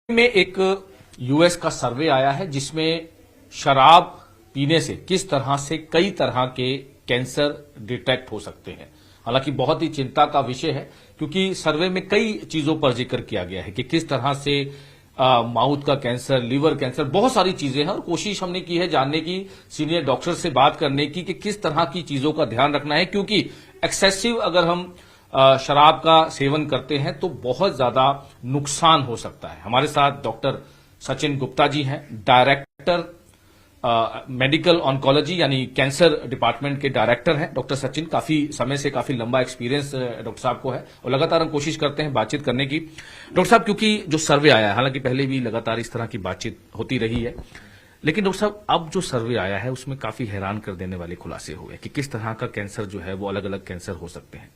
में एक यूएस का सर्वे आया है जिसमें शराब पीने से किस तरह से कई तरह के कैंसर डिटेक्ट हो सकते हैं। हालांकि बहुत ही चिंता का विषय है क्योंकि सर्वे में कई चीजों पर जिक्र किया गया है कि किस तरह से माउथ का कैंसर, लीवर कैंसर, बहुत सारी चीजें हैं और कोशिश हमने की है जानने की, सीनियर डॉक्टर से बात करने की कि किस तरह की चीजों का ध्यान रखना है, क्योंकि एक्सेसिव अगर हम शराब का सेवन करते हैं तो बहुत ज्यादा नुकसान हो सकता है। हमारे साथ डॉक्टर सचिन गुप्ता जी हैं, डायरेक्टर मेडिकल ऑन्कोलॉजी यानी कैंसर डिपार्टमेंट के डायरेक्टर हैं। डॉक्टर सचिन, काफी समय से काफी लंबा एक्सपीरियंस डॉक्टर साहब को है और लगातार हम कोशिश करते हैं बातचीत करने की। डॉक्टर साहब, क्योंकि जो सर्वे आया है, हालांकि पहले भी लगातार इस तरह की बातचीत होती रही है, लेकिन डॉक्टर साहब अब जो सर्वे आया है उसमें काफी हैरान कर देने वाले खुलासे हुए कि किस तरह का कैंसर जो है वो अलग अलग कैंसर हो सकते हैं।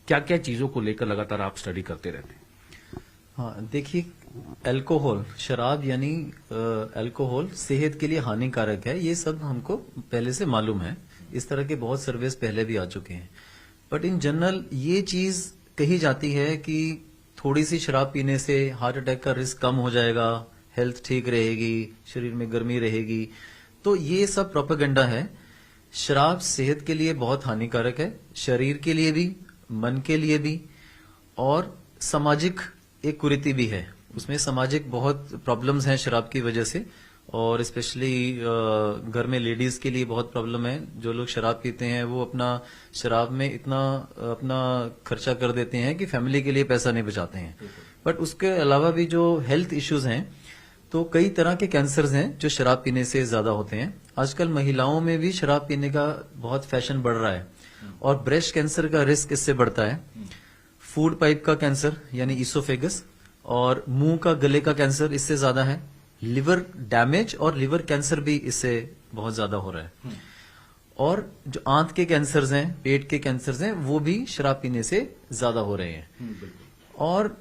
क्या क्या चीजों को लेकर लगातार आप स्टडी करते रहते हैं? हाँ, देखिए, अल्कोहल, शराब यानी अल्कोहल सेहत के लिए हानिकारक है, ये सब हमको पहले से मालूम है। इस तरह के बहुत सर्वेस पहले भी आ चुके हैं। बट इन जनरल ये चीज कही जाती है कि थोड़ी सी शराब पीने से हार्ट अटैक का रिस्क कम हो जाएगा, हेल्थ ठीक रहेगी, शरीर में गर्मी रहेगी। तो ये सब प्रोपेगेंडा है। शराब सेहत के लिए बहुत हानिकारक है, शरीर के लिए भी, मन के लिए भी, और सामाजिक एक कुरीति भी है। उसमें सामाजिक बहुत प्रॉब्लम्स हैं शराब की वजह से, और स्पेशली घर में लेडीज के लिए बहुत प्रॉब्लम है। जो लोग शराब पीते हैं वो अपना शराब में इतना अपना खर्चा कर देते हैं कि फैमिली के लिए पैसा नहीं बचाते हैं। बट उसके अलावा भी जो हेल्थ इश्यूज हैं, तो कई तरह के कैंसर्स हैं जो शराब पीने से ज्यादा होते हैं। आजकल महिलाओं में भी शराब पीने का बहुत फैशन बढ़ रहा है और ब्रेस्ट कैंसर का रिस्क इससे बढ़ता है। फूड पाइप का कैंसर यानी इसोफेगस और मुंह का गले का कैंसर इससे ज्यादा है। लिवर डैमेज और लिवर कैंसर भी इससे बहुत ज्यादा हो रहा है। और जो आंत के कैंसर्स हैं, पेट के कैंसर्स हैं, वो भी शराब पीने से ज्यादा हो रहे हैं। और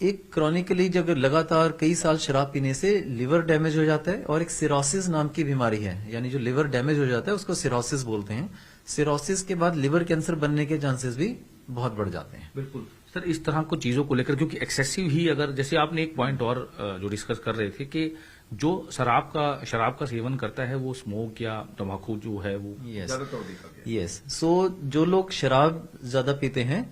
एक क्रॉनिकली जब लगातार कई साल शराब पीने से लिवर डैमेज हो जाता है और एक सिरोसिस नाम की बीमारी है, यानी जो लिवर डैमेज हो जाता है उसको सिरोसिस बोलते हैं। सिरोसिस के बाद लिवर कैंसर बनने के चांसेस भी बहुत बढ़ जाते हैं। बिल्कुल सर, इस तरह को चीजों को लेकर, क्योंकि एक्सेसिव ही अगर, जैसे आपने एक पॉइंट और जो डिस्कस कर रहे थे कि जो शराब का सेवन करता है वो स्मोक या तंबाकू जो है वो ज्यादातर देखा गया। यस, सो जो लोग शराब ज्यादा पीते हैं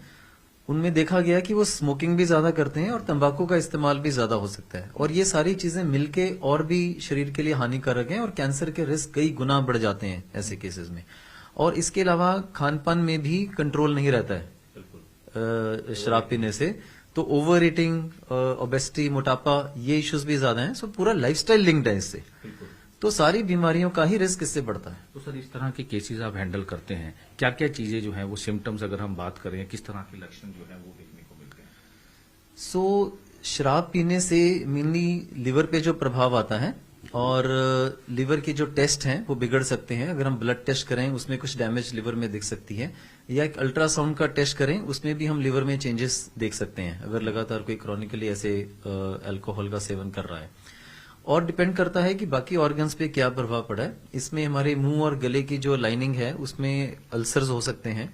उनमें देखा गया कि वो स्मोकिंग भी ज्यादा करते हैं और तंबाकू का इस्तेमाल भी ज्यादा हो सकता है। और ये सारी चीजें मिलके और भी शरीर के लिए हानिकारक हैं और कैंसर के रिस्क कई गुना बढ़ जाते हैं ऐसे केसेस में। और इसके अलावा खान पान में भी कंट्रोल नहीं रहता है शराब पीने से। तो ओवर ईटिंग, ओबेसिटी, मोटापा, ये इश्यूज भी ज्यादा हैं। सो पूरा लाइफस्टाइल लिंक्ड है इससे। तो सारी बीमारियों का ही रिस्क इससे बढ़ता है। तो सर, इस तरह के केसेस आप हैंडल करते हैं, क्या क्या चीजें जो हैं वो सिम्टम्स अगर हम बात करें, किस तरह के लक्षण जो है वो देखने को मिलते हैं? सो शराब पीने से मेनली लिवर पे जो प्रभाव आता है और लिवर के जो टेस्ट हैं वो बिगड़ सकते हैं। अगर हम ब्लड टेस्ट करें उसमें कुछ डैमेज लिवर में दिख सकती है, या एक अल्ट्रासाउंड का टेस्ट करें उसमें भी हम लिवर में चेंजेस देख सकते हैं अगर लगातार कोई क्रॉनिकली ऐसे अल्कोहल का सेवन कर रहा है। और डिपेंड करता है कि बाकी ऑर्गन्स पे क्या प्रभाव पड़ा है। इसमें हमारे मुंह और गले की जो लाइनिंग है उसमें अल्सर्स हो सकते हैं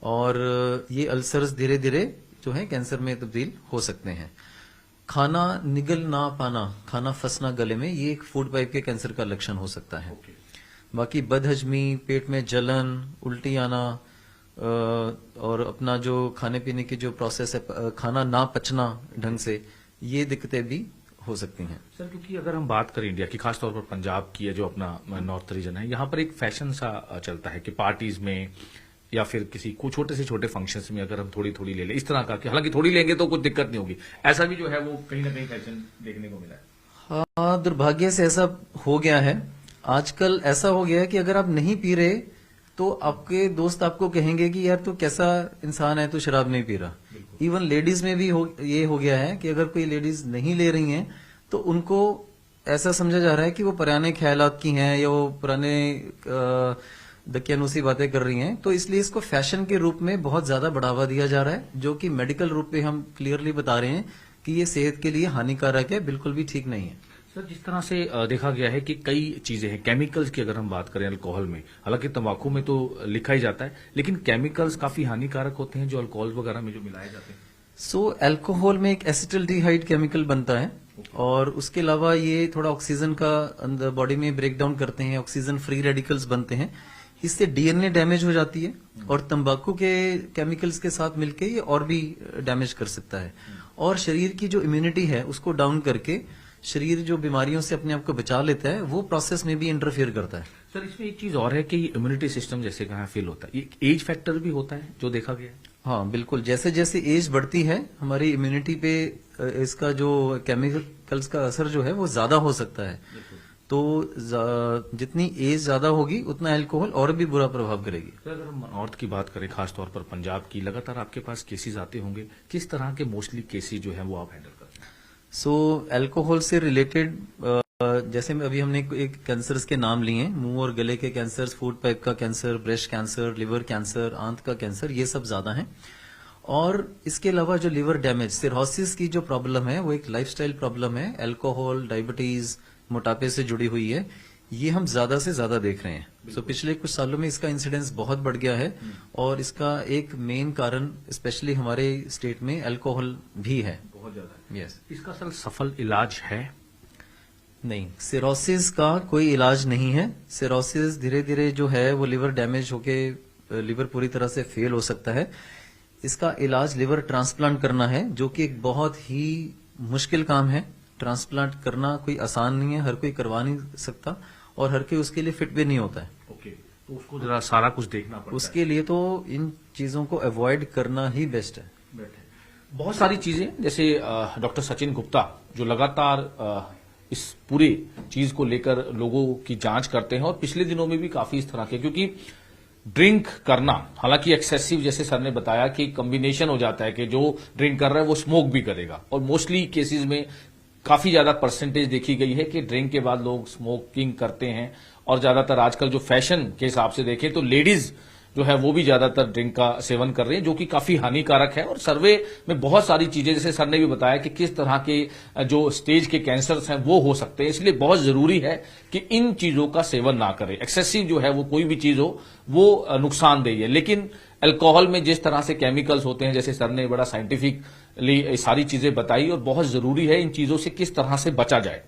और ये अल्सर्स धीरे धीरे जो है कैंसर में तब्दील हो सकते हैं। खाना निगल ना पाना, खाना फंसना गले में, ये एक फूड पाइप के कैंसर का लक्षण हो सकता है। बाकी बदहजमी, पेट में जलन, उल्टी आना और अपना जो खाने पीने की जो प्रोसेस है, खाना ना पचना ढंग से, ये दिक्कतें भी हो सकती हैं। सर, क्योंकि अगर हम बात करें इंडिया की, खासतौर पर पंजाब की है जो अपना नॉर्थ रीजन है, यहाँ पर एक फैशन सा चलता है कि पार्टीज में या फिर किसी को छोटे से छोटे फंक्शंस में अगर हम थोड़ी थोड़ी ले लें, इस तरह का, कि हालांकि थोड़ी लेंगे तो कुछ दिक्कत नहीं होगी, ऐसा भी जो है वो कहीं ना कहीं फैशन देखने को मिला है। हाँ, दुर्भाग्य से ऐसा हो गया है। आजकल ऐसा हो गया है कि अगर आप नहीं पी रहे तो आपके दोस्त आपको कहेंगे कि यार तू कैसा इंसान है, तू शराब नहीं पी रहा। इवन लेडीज में भी ये हो गया है कि अगर कोई लेडीज नहीं ले रही हैं तो उनको ऐसा समझा जा रहा है कि वो पुराने ख्यालात की हैं या वो पुराने दकियानूसी बातें कर रही हैं। तो इसलिए इसको फैशन के रूप में बहुत ज्यादा बढ़ावा दिया जा रहा है, जो कि मेडिकल रूप में हम क्लियरली बता रहे हैं कि ये सेहत के लिए हानिकारक है, बिल्कुल भी ठीक नहीं है। सर, जिस तरह से देखा गया है कि कई चीजें हैं, केमिकल्स की अगर हम बात करें अल्कोहल में, हालांकि तंबाकू में तो लिखा ही जाता है, लेकिन केमिकल्स काफी हानिकारक होते हैं जो अल्कोहल वगैरह में जो मिलाए जाते हैं। सो अल्कोहल में एक एसिटिल्डिहाइड केमिकल बनता है और उसके अलावा ये थोड़ा ऑक्सीजन का अंदर बॉडी में ब्रेक डाउन करते हैं, ऑक्सीजन फ्री रेडिकल्स बनते हैं, इससे डीएनए डैमेज हो जाती है और तंबाकू के केमिकल्स के साथ मिलके ये और भी डैमेज कर सकता है और शरीर की जो इम्यूनिटी है उसको डाउन करके शरीर जो बीमारियों से अपने आप को बचा लेता है वो प्रोसेस में भी इंटरफेयर करता है। सर इसमें एक चीज और है कि इम्यूनिटी सिस्टम जैसे कहा फेल होता है, ये एज फैक्टर भी होता है जो देखा गया है। हाँ बिल्कुल, जैसे जैसे एज बढ़ती है हमारी इम्यूनिटी पे इसका जो केमिकल्स का असर जो है वो ज्यादा हो सकता है, तो जितनी एज ज्यादा होगी उतना अल्कोहल और भी बुरा प्रभाव करेगी। सर अगर हम नॉर्थ की बात करें, खासतौर पर पंजाब की, लगातार आपके पास केसेस आते होंगे, किस तरह के मोस्टली केसेस जो है वो आप हैंडल करते हैं? सो अल्कोहल से रिलेटेड जैसे में अभी हमने एक कैंसर्स के नाम लिए हैं, मुंह और गले के कैंसर, फूड पाइप का cancer, breast cancer, liver cancer, आंत का कैंसर, ये सब ज्यादा हैं। और इसके अलावा जो लिवर डैमेज, सिरोसिस की जो प्रॉब्लम है वो एक लाइफस्टाइल प्रॉब्लम है, अल्कोहल, डायबिटीज, मोटापे से जुड़ी हुई है, ये हम ज्यादा से ज्यादा देख रहे हैं। सो पिछले कुछ सालों में इसका इंसिडेंस बहुत बढ़ गया है और इसका एक मेन कारण स्पेशली हमारे स्टेट में अल्कोहल भी है। बहुत ज्यादा। यस। इसका सर सफल इलाज है? नहीं, सिरोसिस का कोई इलाज नहीं है। सिरोसिस धीरे धीरे जो है वो लिवर डैमेज होके लिवर पूरी तरह से फेल हो सकता है। इसका इलाज लिवर ट्रांसप्लांट करना है, जो कि एक बहुत ही मुश्किल काम है। ट्रांसप्लांट करना कोई आसान नहीं है, हर कोई करवा नहीं सकता और हर कोई उसके लिए फिट भी नहीं होता है। ओके, तो उसको जरा सारा कुछ देखना पड़ता है। उसके लिए तो इन चीजों को अवॉइड करना ही बेस्ट है। बहुत सारी चीजें, जैसे डॉक्टर सचिन गुप्ता जो लगातार इस पूरी चीज को लेकर लोगों की जांच करते हैं और पिछले दिनों में भी काफी इस तरह के, क्योंकि ड्रिंक करना, हालांकि एक्सेसिव जैसे सर ने बताया कि कॉम्बिनेशन हो जाता है कि जो ड्रिंक कर रहा है वो स्मोक भी करेगा और मोस्टली केसेस में काफी ज्यादा परसेंटेज देखी गई है कि ड्रिंक के बाद लोग स्मोकिंग करते हैं और ज्यादातर आजकल जो फैशन के हिसाब से देखें तो लेडीज जो है वो भी ज्यादातर ड्रिंक का सेवन कर रही हैं, जो कि काफी हानिकारक है। और सर्वे में बहुत सारी चीजें, जैसे सर ने भी बताया कि किस तरह के जो स्टेज के कैंसर्स हैं वो हो सकते हैं, इसलिए बहुत जरूरी है कि इन चीजों का सेवन ना करें। एक्सेसिव जो है वो कोई भी चीज हो वो नुकसानदेह है, लेकिन अल्कोहल में जिस तरह से केमिकल्स होते हैं, जैसे सर ने बड़ा साइंटिफिकली सारी चीजें बताई, और बहुत जरूरी है इन चीजों से किस तरह से बचा जाए।